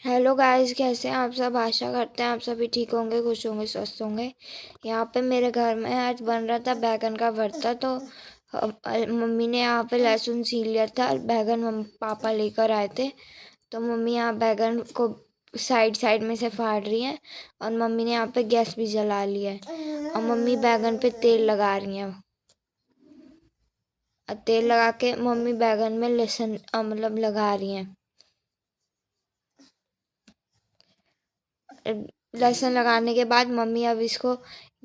Hello guys, कैसे हैं आप सब। आशा करते हैं आप सभी ठीक होंगे, खुश होंगे, स्वस्थ होंगे। यहाँ पे मेरे घर में आज बन रहा था बैगन का भरता। तो मम्मी ने यहाँ पे लहसुन छील लिया था और बैगन पापा लेकर आए थे। तो मम्मी यहाँ बैगन को साइड साइड में से फाड़ रही है और मम्मी ने यहाँ पे गैस भी जला लिया है और मम्मी बैगन पे तेल लगा रही है। और तेल लगा के मम्मी बैगन में लहसुन मतलब लगा रही हैं। लहसुन लगाने के बाद मम्मी अब इसको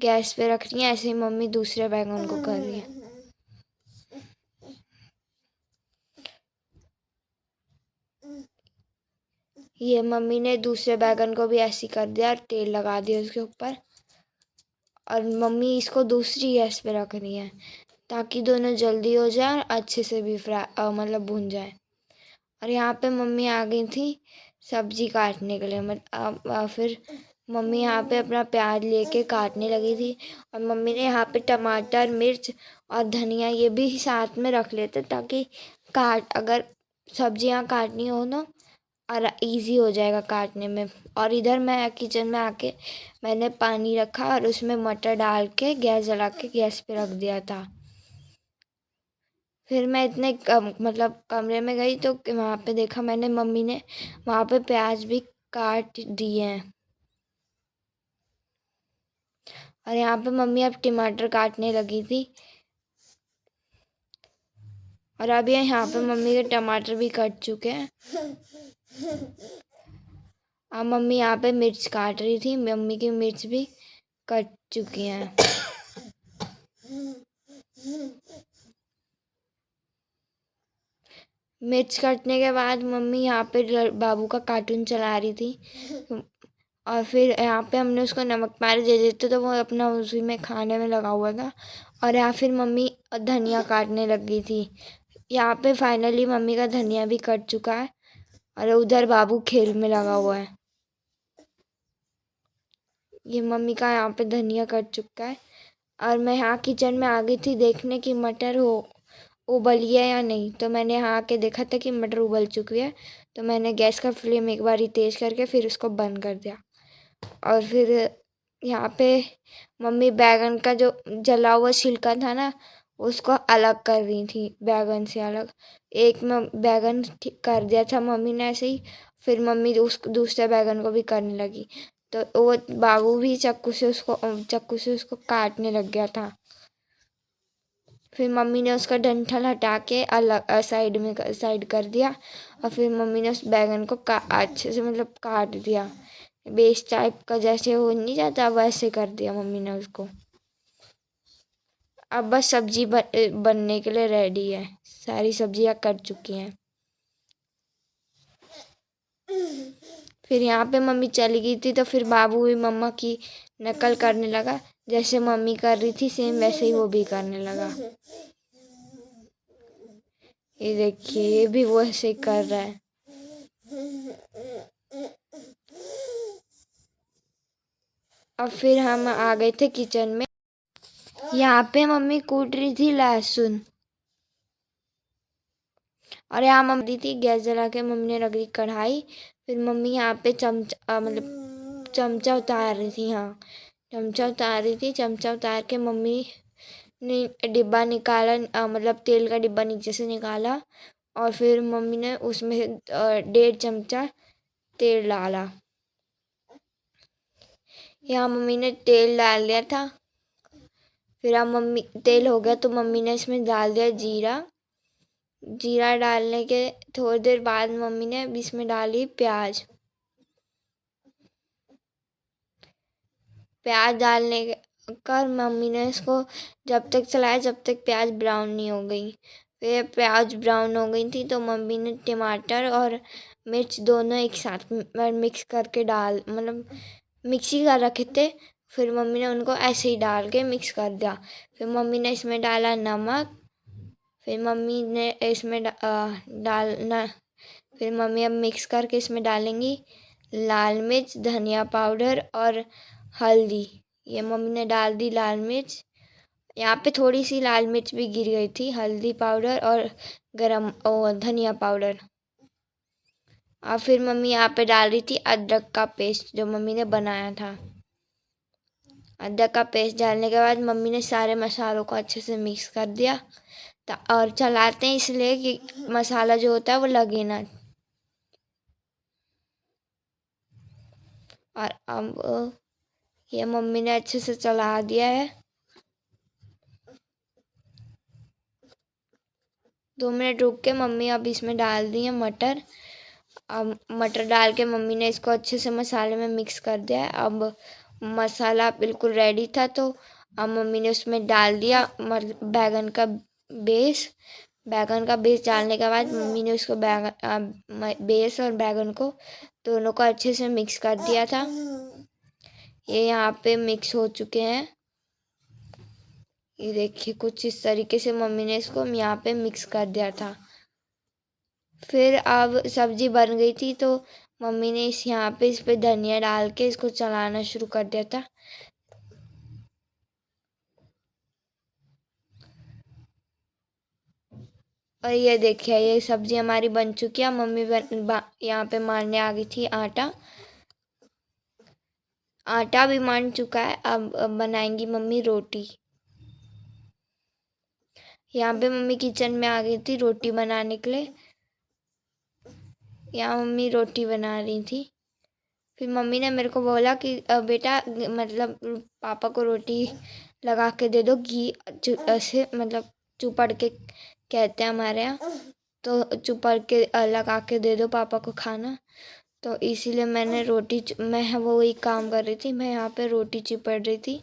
गैस पे रख रही है। ऐसे ही मम्मी दूसरे बैंगन को कर रही है। ये मम्मी ने दूसरे बैगन को भी ऐसे ही कर दिया और तेल लगा दिया उसके ऊपर। और मम्मी इसको दूसरी गैस पे रख रही है ताकि दोनों जल्दी हो जाए और अच्छे से भी फ्राई मतलब भुन जाए। और यहाँ पे मम्मी आ गई थी सब्जी काटने के लिए। फिर मम्मी यहाँ पे अपना प्याज लेके काटने लगी थी। और मम्मी ने यहाँ पे टमाटर, मिर्च और धनिया ये भी साथ में रख लेते ताकि काट अगर सब्जियाँ काटनी हो ना और इजी हो जाएगा काटने में। और इधर मैं किचन में आके मैंने पानी रखा और उसमें मटर डाल के गैस जला के गैस पे रख दिया था। फिर मैं इतने मतलब कमरे में गई तो वहाँ पे देखा मैंने मम्मी ने वहाँ पे प्याज भी काट दिए हैं। और यहाँ पे मम्मी अब टमाटर काटने लगी थी। और अब यहाँ पे मम्मी के टमाटर भी कट चुके हैं। अब मम्मी यहाँ पे मिर्च काट रही थी। मम्मी की मिर्च भी कट चुकी हैं। मिर्च कटने के बाद मम्मी यहाँ पे बाबू का कार्टून चला रही थी। और फिर यहाँ पे हमने उसको नमक पानी दे देते तो वो अपना उसी में खाने में लगा हुआ था। और यहाँ फिर मम्मी धनिया काटने लग गई थी। यहाँ पे फाइनली मम्मी का धनिया भी कट चुका है और उधर बाबू खेल में लगा हुआ है। ये मम्मी का यहाँ पे धनिया कट चुका है। और मैं यहाँ किचन में आ गई थी देखने की मटर हो उबली है या नहीं। तो मैंने यहाँ आके देखा था कि मटर उबल चुकी है। तो मैंने गैस का फ्लेम एक बार ही तेज़ करके फिर उसको बंद कर दिया। और फिर यहाँ पे मम्मी बैगन का जो जला हुआ छिलका था ना उसको अलग कर रही थी बैगन से अलग। एक में बैगन कर दिया था मम्मी ने ऐसे ही। फिर मम्मी उस दूसरे बैगन को भी करने लगी। तो वो बाबू भी चाकू से उसको काटने लग गया था। फिर मम्मी ने उसका डंठल हटा के अलग साइड कर दिया। और फिर मम्मी ने उस बैगन को अच्छे से मतलब काट दिया। बेस टाइप का जैसे हो नहीं जाता वैसे कर दिया मम्मी ने उसको। अब बस सब्जी बनने के लिए रेडी है। सारी सब्जियां कट चुकी हैं। फिर यहाँ पे मम्मी चली गई थी तो फिर बाबू भी मम्मा की नकल करने लगा। जैसे मम्मी कर रही थी सेम वैसे ही वो भी करने लगा। ये देखिए ये भी वो ऐसे कर रहा है। अब फिर हम आ गए थे किचन में। यहाँ पे मम्मी कूट रही थी लहसुन। और यहाँ मम्मी दी थी गैस जला के मम्मी ने रख दी कढ़ाई। फिर मम्मी यहाँ पे चमचा मतलब चमचा उतार रही थी। हाँ, चमचा उतार रही थी। चमचा उतार के मम्मी ने डिब्बा निकाला मतलब तेल का डिब्बा नीचे से निकाला। और फिर मम्मी ने उसमें 1.5 चमचा तेल डाला। यहाँ मम्मी ने तेल डाल दिया था। फिर अब मम्मी तेल हो गया तो मम्मी ने इसमें डाल दिया जीरा। जीरा डालने के थोड़ी देर बाद मम्मी ने इसमें डाली प्याज। प्याज डालने कर मम्मी ने इसको जब तक चलाया जब तक प्याज ब्राउन नहीं हो गई। फिर प्याज ब्राउन हो गई थी तो मम्मी ने टमाटर और मिर्च दोनों एक साथ मिक्स करके डाल मतलब मिक्सी कर रखे थे। फिर मम्मी ने उनको ऐसे ही डाल के मिक्स कर दिया। फिर मम्मी ने इसमें डाला नमक। फिर मम्मी ने इसमें डालना फिर मम्मी अब मिक्स करके इसमें डालेंगी लाल मिर्च, धनिया पाउडर और हल्दी। ये मम्मी ने डाल दी लाल मिर्च। यहाँ पे थोड़ी सी लाल मिर्च भी गिर गई थी। हल्दी पाउडर और गरम और धनिया पाउडर। और फिर मम्मी यहाँ पे डाल रही थी अदरक का पेस्ट जो मम्मी ने बनाया था। अदरक का पेस्ट डालने के बाद मम्मी ने सारे मसालों को अच्छे से मिक्स कर दिया। और चलाते हैं इसलिए कि मसाला जो होता है वो लगे ना। और अब ये मम्मी ने अच्छे से चला दिया है। 2 मिनट रुक के मम्मी अब इसमें डाल दी है मटर। अब मटर डाल के मम्मी ने इसको अच्छे से मसाले में मिक्स कर दिया है। अब मसाला बिल्कुल रेडी था तो अब मम्मी ने उसमें डाल दिया बैगन का बेस। बैगन का बेस डालने के बाद मम्मी ने उसको बेस और बैगन को दोनों को अच्छे से मिक्स कर दिया था। ये यहाँ पे मिक्स हो चुके हैं। ये देखिए कुछ इस तरीके से मम्मी ने इसको यहाँ पे मिक्स कर दिया था। फिर अब सब्जी बन गई थी तो मम्मी ने इस पे धनिया डाल के इसको चलाना शुरू कर दिया था। और ये देखिए ये सब्जी हमारी बन चुकी है। मम्मी यहाँ पे मारने आ गई थी आटा। आटा भी मान चुका है। अब बनाएंगी मम्मी रोटी। यहाँ पे मम्मी किचन में आ गई थी रोटी बनाने के लिए। यहाँ मम्मी रोटी बना रही थी। फिर मम्मी ने मेरे को बोला कि बेटा मतलब पापा को रोटी लगा के दे दो घी ऐसे मतलब चुपड़ के कहते हैं हमारे यहाँ। तो चुपड़ के लगा के दे दो पापा को खाना। तो इसीलिए मैंने मैं वो वही काम कर रही थी। मैं यहाँ पे रोटी चिपड़ रही थी।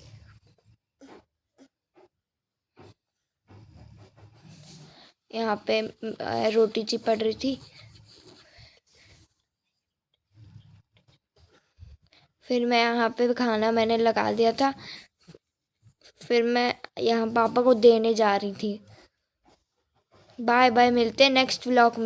यहाँ पे रोटी चिपड़ रही थी। फिर मैं यहाँ पे खाना मैंने लगा दिया था। फिर मैं यहाँ पापा को देने जा रही थी। बाय बाय, मिलते हैं नेक्स्ट व्लॉग में।